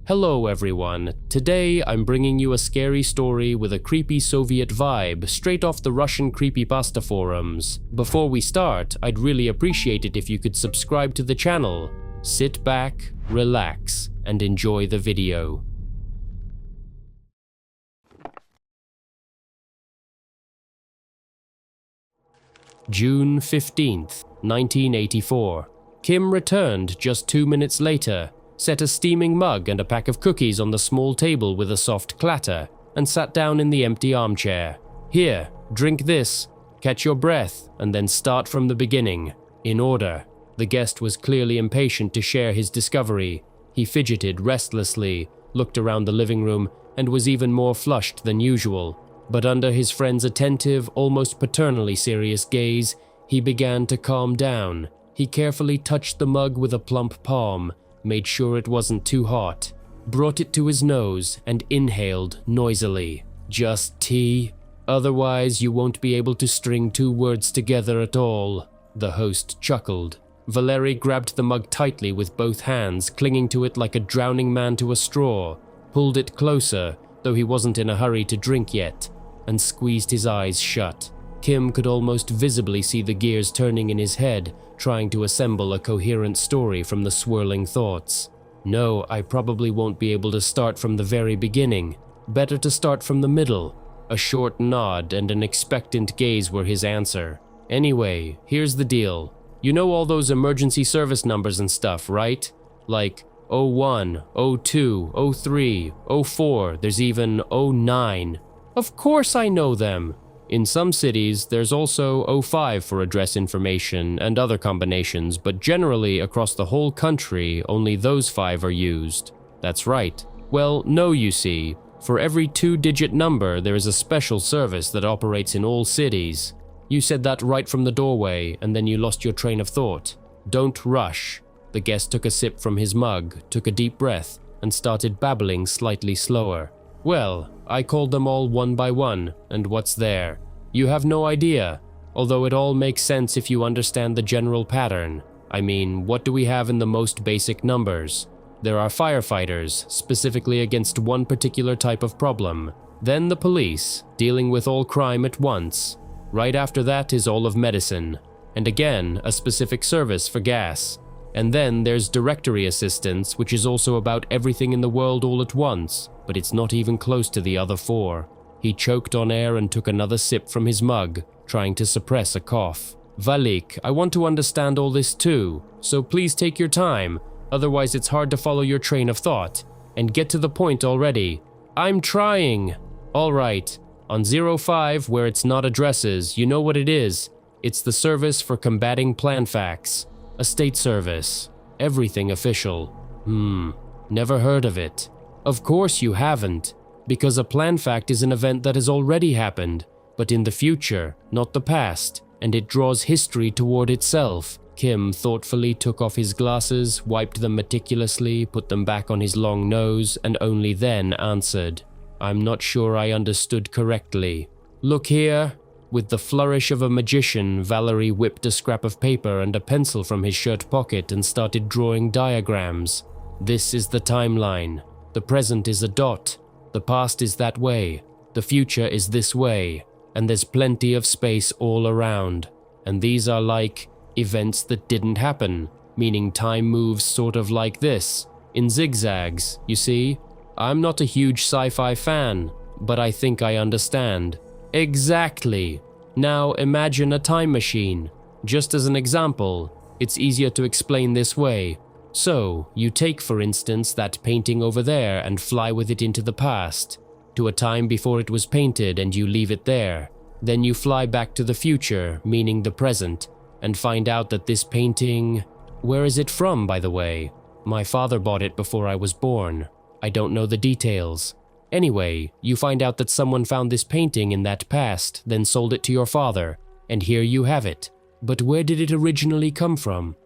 Hello everyone, today I'm bringing you a scary story with a creepy Soviet vibe straight off the Russian Creepypasta forums. Before we start, I'd really appreciate it if you could subscribe to the channel. Sit back, relax, and enjoy the video. June 15th, 1984. Kim returned just 2 minutes later, set a steaming mug and a pack of cookies on the small table with a soft clatter, and sat down in the empty armchair. Here, drink this, catch your breath, and then start from the beginning, in order. The guest was clearly impatient to share his discovery. He fidgeted restlessly, looked around the living room, and was even more flushed than usual. But under his friend's attentive, almost paternally serious gaze, he began to calm down. He carefully touched the mug with a plump palm, made sure it wasn't too hot, brought it to his nose, and inhaled noisily. Just tea? Otherwise, you won't be able to string 2 words together at all, the host chuckled. Valery grabbed the mug tightly with both hands, clinging to it like a drowning man to a straw, pulled it closer, though he wasn't in a hurry to drink yet, and squeezed his eyes shut. Kim could almost visibly see the gears turning in his head, trying to assemble a coherent story from the swirling thoughts. No, I probably won't be able to start from the very beginning. Better to start from the middle. A short nod and an expectant gaze were his answer. Anyway, here's the deal. You know all those emergency service numbers and stuff, right? Like 01, 02, 03, 04, there's even 09. Of course I know them. In some cities, there's also 05 for address information and other combinations, but generally across the whole country, only those 5 are used. That's right. Well, no, you see. For every 2-digit number, there is a special service that operates in all cities. You said that right from the doorway, and then you lost your train of thought. Don't rush. The guest took a sip from his mug, took a deep breath, and started babbling slightly slower. Well, I called them all one by one, and what's there? You have no idea, although it all makes sense if you understand the general pattern. I mean, what do we have in the most basic numbers? There are firefighters, specifically against one particular type of problem. Then the police, dealing with all crime at once. Right after that is all of medicine. And again, a specific service for gas. And then there's directory assistance, which is also about everything in the world all at once, but it's not even close to the other 4. He choked on air and took another sip from his mug, trying to suppress a cough. Valik, I want to understand all this too, so please take your time, otherwise it's hard to follow your train of thought. And get to the point already. I'm trying. All right, on 05, where it's not addresses, you know what it is. It's the service for combating plan facts. A state service. Everything official. Never heard of it. Of course you haven't, because a plan fact is an event that has already happened, but in the future, not the past, and it draws history toward itself. Kim thoughtfully took off his glasses, wiped them meticulously, put them back on his long nose, and only then answered. I'm not sure I understood correctly. Look here. With the flourish of a magician, Valery whipped a scrap of paper and a pencil from his shirt pocket and started drawing diagrams. This is the timeline. The present is a dot. The past is that way. The future is this way. And there's plenty of space all around. And these are like events that didn't happen, meaning time moves sort of like this, in zigzags, you see? I'm not a huge sci-fi fan, but I think I understand. Exactly. Now imagine a time machine. Just as an example, it's easier to explain this way. So, you take for instance that painting over there and fly with it into the past, to a time before it was painted, and you leave it there. Then you fly back to the future, meaning the present, and find out that this painting… Where is it from, by the way? My father bought it before I was born. I don't know the details. Anyway, you find out that someone found this painting in that past, then sold it to your father, and here you have it. But where did it originally come from?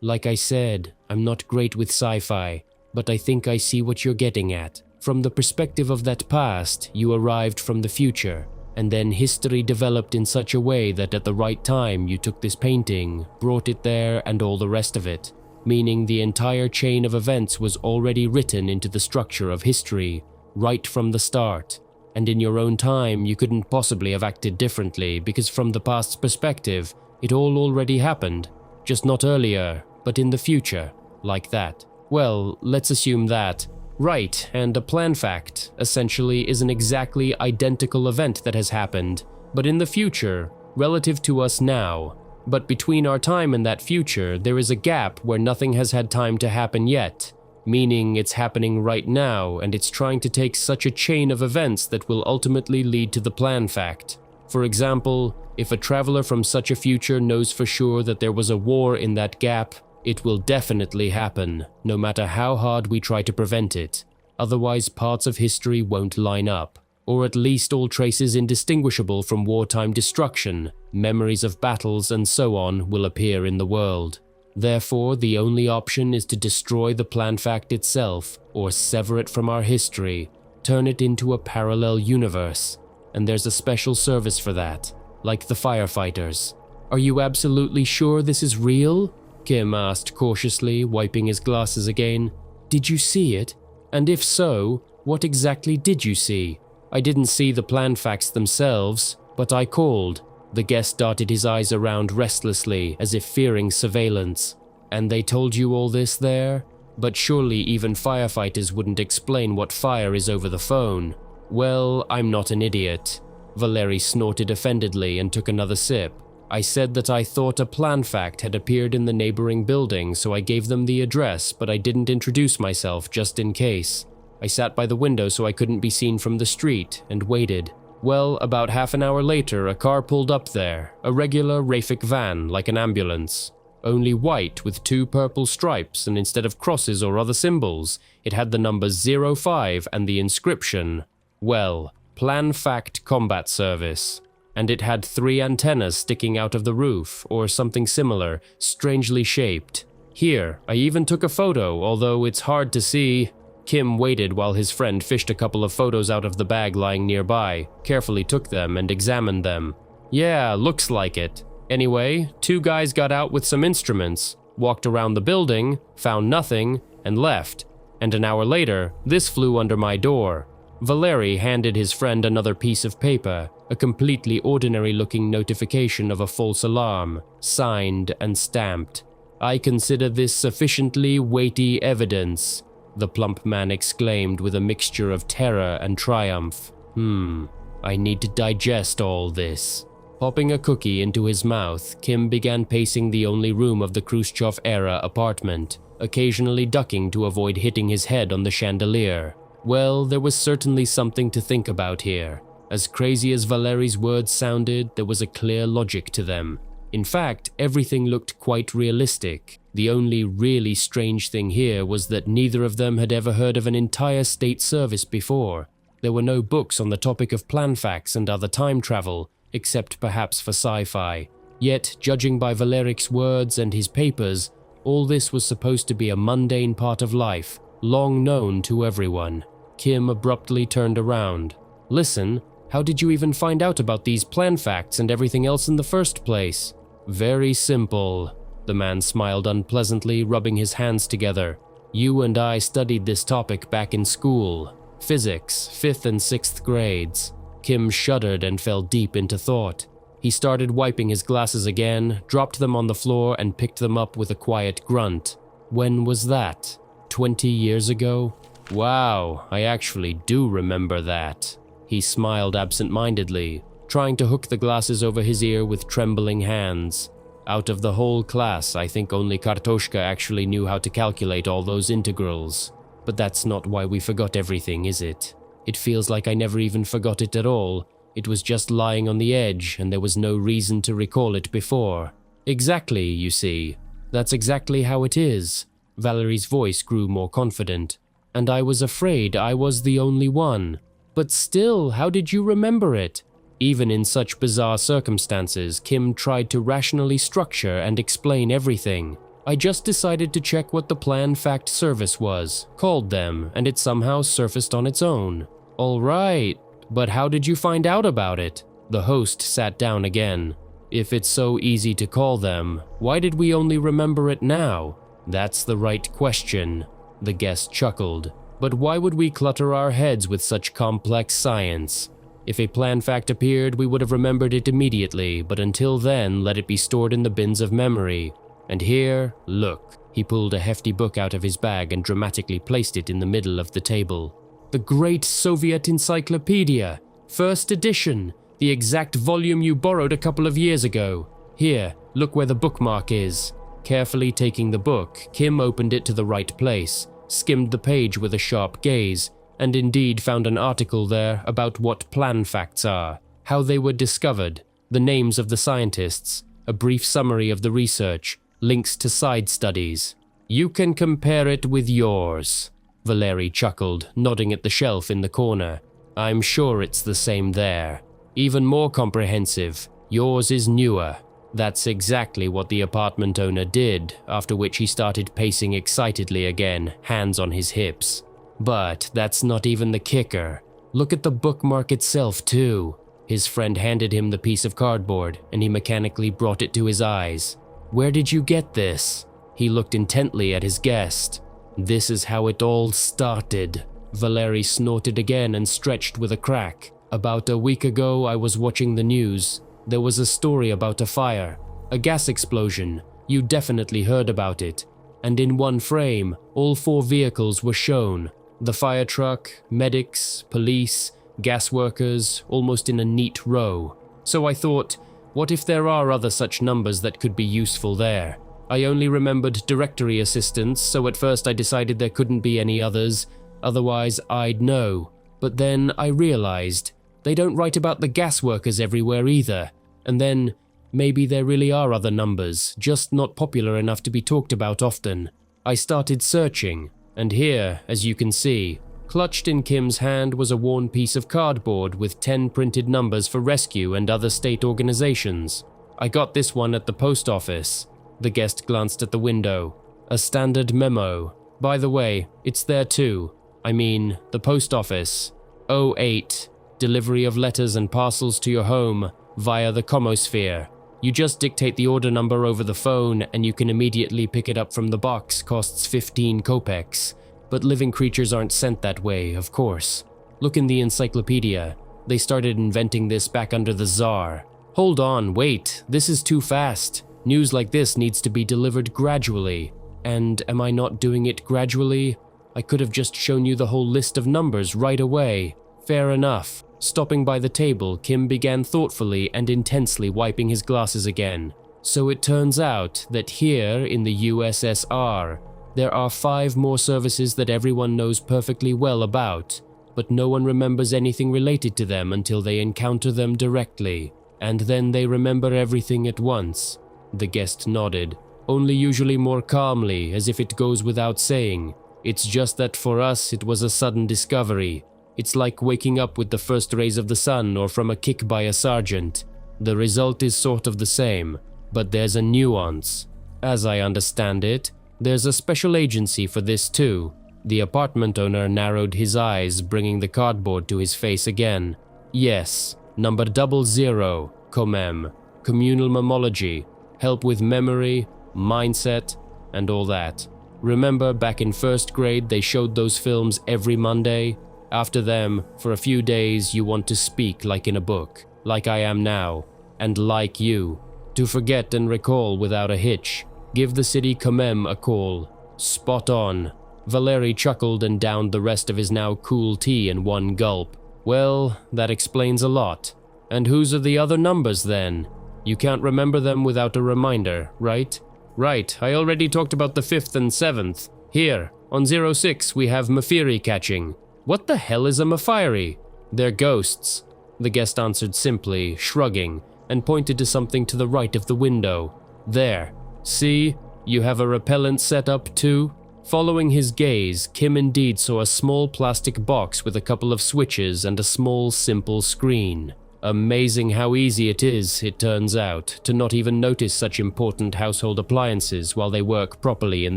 Like I said, I'm not great with sci-fi, but I think I see what you're getting at. From the perspective of that past, you arrived from the future, and then history developed in such a way that at the right time you took this painting, brought it there, and all the rest of it. meaning the entire chain of events was already written into the structure of history, right from the start. And in your own time, you couldn't possibly have acted differently because from the past's perspective, it all already happened. Just not earlier, but in the future, like that. Well, let's assume that. Right, and a plan fact, essentially, is an exactly identical event that has happened, but in the future, relative to us now. But between our time and that future, there is a gap where nothing has had time to happen yet, meaning it's happening right now and it's trying to take such a chain of events that will ultimately lead to the plan fact. For example, if a traveler from such a future knows for sure that there was a war in that gap, it will definitely happen, no matter how hard we try to prevent it. Otherwise, parts of history won't line up, or at least all traces indistinguishable from wartime destruction, memories of battles and so on will appear in the world. Therefore, the only option is to destroy the plan fact itself, or sever it from our history, turn it into a parallel universe. And there's a special service for that, like the firefighters. Are you absolutely sure this is real? Kim asked cautiously, wiping his glasses again. Did you see it? And if so, what exactly did you see? I didn't see the plan facts themselves, but I called. The guest darted his eyes around restlessly, as if fearing surveillance. And they told you all this there? But surely even firefighters wouldn't explain what fire is over the phone. Well, I'm not an idiot. Valeri snorted offendedly and took another sip. I said that I thought a plan fact had appeared in the neighboring building, so I gave them the address, but I didn't introduce myself just in case. I sat by the window so I couldn't be seen from the street, and waited. Well, about half an hour later, a car pulled up there, a regular Rafik van, like an ambulance. Only white with 2 purple stripes, and instead of crosses or other symbols, it had the number 05 and the inscription, well, Plan Fact Combat Service. And it had 3 antennas sticking out of the roof, or something similar, strangely shaped. Here, I even took a photo, although it's hard to see. Kim waited while his friend fished a couple of photos out of the bag lying nearby, carefully took them and examined them. Yeah, looks like it. Anyway, 2 guys got out with some instruments, walked around the building, found nothing, and left. And an hour later, this flew under my door. Valeri handed his friend another piece of paper, a completely ordinary-looking notification of a false alarm, signed and stamped. I consider this sufficiently weighty evidence, the plump man exclaimed with a mixture of terror and triumph. I need to digest all this. Popping a cookie into his mouth, Kim began pacing the only room of the Khrushchev-era apartment, occasionally ducking to avoid hitting his head on the chandelier. Well, there was certainly something to think about here. As crazy as Valeri's words sounded, there was a clear logic to them. In fact, everything looked quite realistic. The only really strange thing here was that neither of them had ever heard of an entire state service before. There were no books on the topic of plan facts and other time travel, except perhaps for sci-fi. Yet, judging by Valeric's words and his papers, all this was supposed to be a mundane part of life, long known to everyone. Kim abruptly turned around. Listen, how did you even find out about these plan facts and everything else in the first place? Very simple. The man smiled unpleasantly, rubbing his hands together. You and I studied this topic back in school. Physics, 5th and 6th grades. Kim shuddered and fell deep into thought. He started wiping his glasses again, dropped them on the floor and picked them up with a quiet grunt. When was that? 20 years ago? Wow, I actually do remember that. He smiled absent-mindedly, trying to hook the glasses over his ear with trembling hands. Out of the whole class, I think only Kartoshka actually knew how to calculate all those integrals. But that's not why we forgot everything, is it? It feels like I never even forgot it at all. It was just lying on the edge, and there was no reason to recall it before. Exactly, you see. That's exactly how it is. Valerie's voice grew more confident. And I was afraid I was the only one. But still, how did you remember it? Even in such bizarre circumstances, Kim tried to rationally structure and explain everything. I just decided to check what the Plan Fact Service was, called them, and it somehow surfaced on its own. All right, but how did you find out about it? The host sat down again. If it's so easy to call them, why did we only remember it now? That's the right question, the guest chuckled. But why would we clutter our heads with such complex science? If a plan fact appeared, we would have remembered it immediately, but until then, let it be stored in the bins of memory. And here, look. He pulled a hefty book out of his bag and dramatically placed it in the middle of the table. The Great Soviet Encyclopedia, first edition, the exact volume you borrowed a couple of years ago. Here, look where the bookmark is. Carefully taking the book, Kim opened it to the right place, skimmed the page with a sharp gaze, and indeed found an article there about what plan facts are, how they were discovered, the names of the scientists, a brief summary of the research, links to side studies. You can compare it with yours, Valeri chuckled, nodding at the shelf in the corner. I'm sure it's the same there. Even more comprehensive, yours is newer. That's exactly what the apartment owner did, after which he started pacing excitedly again, hands on his hips. But that's not even the kicker. Look at the bookmark itself too. His friend handed him the piece of cardboard, and he mechanically brought it to his eyes. Where did you get this? He looked intently at his guest. This is how it all started. Valeri snorted again and stretched with a crack. About a week ago, I was watching the news. There was a story about a fire, a gas explosion. You definitely heard about it. And in one frame, all 4 vehicles were shown. The fire truck, medics, police, gas workers, almost in a neat row. So I thought, what if there are other such numbers that could be useful there? I only remembered directory assistants, so at first I decided there couldn't be any others, otherwise I'd know. But then I realized, they don't write about the gas workers everywhere either. And then, maybe there really are other numbers, just not popular enough to be talked about often. I started searching, and here, as you can see, clutched in Kim's hand was a worn piece of cardboard with 10 printed numbers for rescue and other state organizations. I got this one at the post office. The guest glanced at the window. A standard memo. By the way, it's there too. I mean, the post office. 08. Delivery of letters and parcels to your home via the Comosphere. You just dictate the order number over the phone and you can immediately pick it up from the box. Costs 15 kopecks. But living creatures aren't sent that way, of course. Look in the encyclopedia. They started inventing this back under the Tsar. Hold on, wait, this is too fast. News like this needs to be delivered gradually. And am I not doing it gradually? I could have just shown you the whole list of numbers right away. Fair enough. Stopping by the table, Kim began thoughtfully and intensely wiping his glasses again. So it turns out that here in the USSR, there are 5 more services that everyone knows perfectly well about, but no one remembers anything related to them until they encounter them directly, and then they remember everything at once. The guest nodded, only usually more calmly, as if it goes without saying. It's just that for us it was a sudden discovery. It's like waking up with the first rays of the sun or from a kick by a sergeant. The result is sort of the same, but there's a nuance. As I understand it, there's a special agency for this too. The apartment owner narrowed his eyes, bringing the cardboard to his face again. Yes, number 00, COMEM, communal mammology, help with memory, mindset, and all that. Remember back in first grade they showed those films every Monday? After them, for a few days you want to speak like in a book, like I am now, and like you, to forget and recall without a hitch. Give the city COMEM a call. Spot on. Valeri chuckled and downed the rest of his now cool tea in one gulp. Well, that explains a lot. And whose are the other numbers then? You can't remember them without a reminder, right? Right, I already talked about the 5th and 7th. Here, on 06 we have Mafiri catching. What the hell is a Mafiri? They're ghosts. The guest answered simply, shrugging, and pointed to something to the right of the window. There. See, you have a repellent set up too? Following his gaze, Kim indeed saw a small plastic box with a couple of switches and a small, simple screen. Amazing how easy it is, it turns out, to not even notice such important household appliances while they work properly in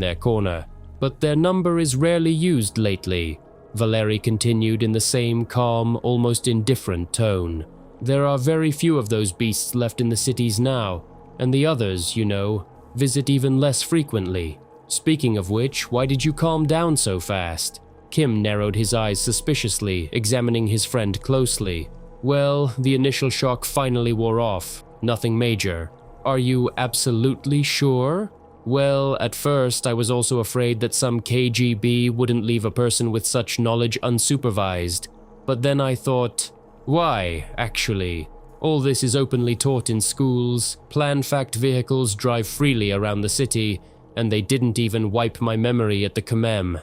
their corner. But their number is rarely used lately. Valeri continued in the same calm, almost indifferent tone. There are very few of those beasts left in the cities now, and the others, you know, visit even less frequently. Speaking of which, why did you calm down so fast? Kim narrowed his eyes suspiciously, examining his friend closely. Well, the initial shock finally wore off. Nothing major. Are you absolutely sure? Well, at first I was also afraid that some KGB wouldn't leave a person with such knowledge unsupervised. But then I thought, why, actually? All this is openly taught in schools, plan-fact vehicles drive freely around the city, and they didn't even wipe my memory at the commem.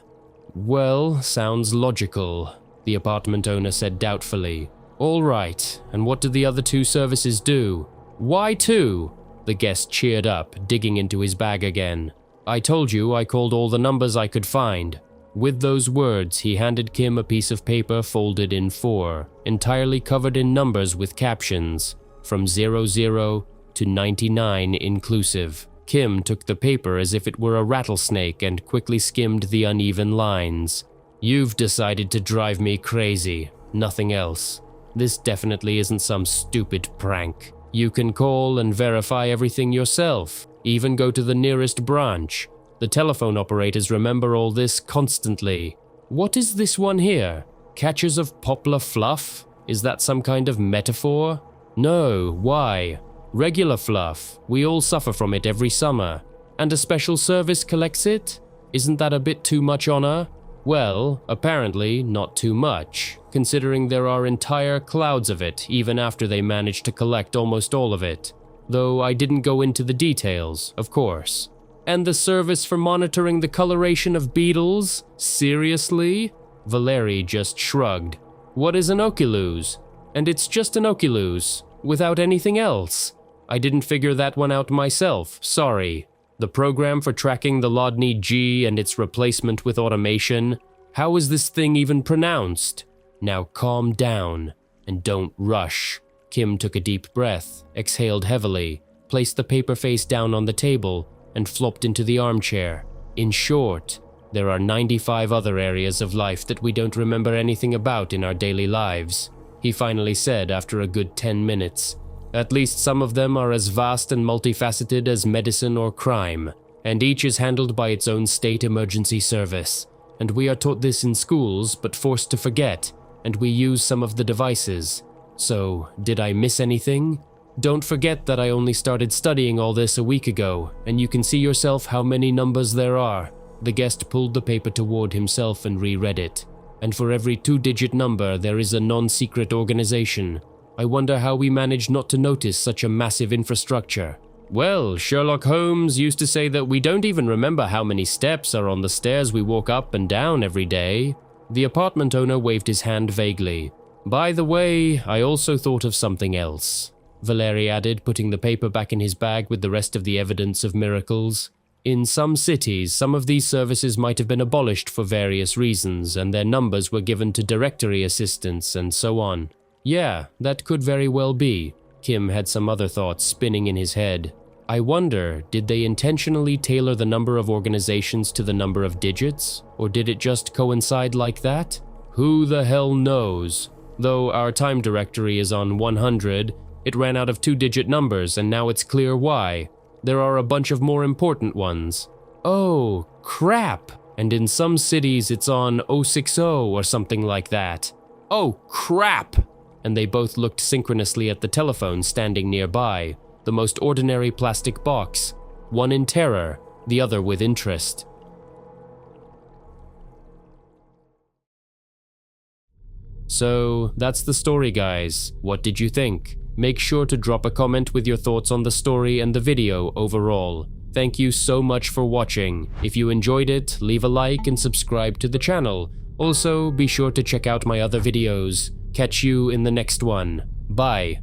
Well, sounds logical, the apartment owner said doubtfully. All right, and what did the other two services do? Why two? The guest cheered up, digging into his bag again. I told you I called all the numbers I could find. With those words, he handed Kim a piece of paper folded in 4, entirely covered in numbers with captions, from 00 to 99 inclusive. Kim took the paper as if it were a rattlesnake and quickly skimmed the uneven lines. You've decided to drive me crazy, nothing else. This definitely isn't some stupid prank. You can call and verify everything yourself, even go to the nearest branch. The telephone operators remember all this constantly. What is this one here? Catchers of poplar fluff? Is that some kind of metaphor? No, why? Regular fluff. We all suffer from it every summer. And a special service collects it? Isn't that a bit too much honor? Well, apparently not too much, considering there are entire clouds of it even after they manage to collect almost all of it. Though I didn't go into the details, of course. And the service for monitoring the coloration of beetles? Seriously? Valeri just shrugged. What is an oculus? And it's just an oculus, without anything else. I didn't figure that one out myself, sorry. The program for tracking the Lodny G and its replacement with automation. How is this thing even pronounced? Now calm down, and don't rush. Kim took a deep breath, exhaled heavily, placed the paper face down on the table, and flopped into the armchair. In short, there are 95 other areas of life that we don't remember anything about in our daily lives, he finally said after a good 10 minutes. At least some of them are as vast and multifaceted as medicine or crime, and each is handled by its own state emergency service. And we are taught this in schools, but forced to forget, and we use some of the devices. So, did I miss anything? Don't forget that I only started studying all this a week ago, and you can see yourself how many numbers there are. The guest pulled the paper toward himself and reread it. And for every 2-digit number, there is a non-secret organization. I wonder how we managed not to notice such a massive infrastructure. Well, Sherlock Holmes used to say that we don't even remember how many steps are on the stairs we walk up and down every day. The apartment owner waved his hand vaguely. By the way, I also thought of something else, Valeri added, putting the paper back in his bag with the rest of the evidence of miracles. In some cities, some of these services might have been abolished for various reasons, and their numbers were given to directory assistants and so on. Yeah, that could very well be. Kim had some other thoughts spinning in his head. I wonder, did they intentionally tailor the number of organizations to the number of digits? Or did it just coincide like that? Who the hell knows? Though our time directory is on 100, it ran out of 2-digit numbers and now it's clear why. There are a bunch of more important ones. Oh, crap! And in some cities it's on 060 or something like that. Oh, crap! And they both looked synchronously at the telephone standing nearby, the most ordinary plastic box, one in terror, the other with interest. So, that's the story, guys. What did you think? Make sure to drop a comment with your thoughts on the story and the video overall. Thank you so much for watching. If you enjoyed it, leave a like and subscribe to the channel. Also, be sure to check out my other videos. Catch you in the next one. Bye.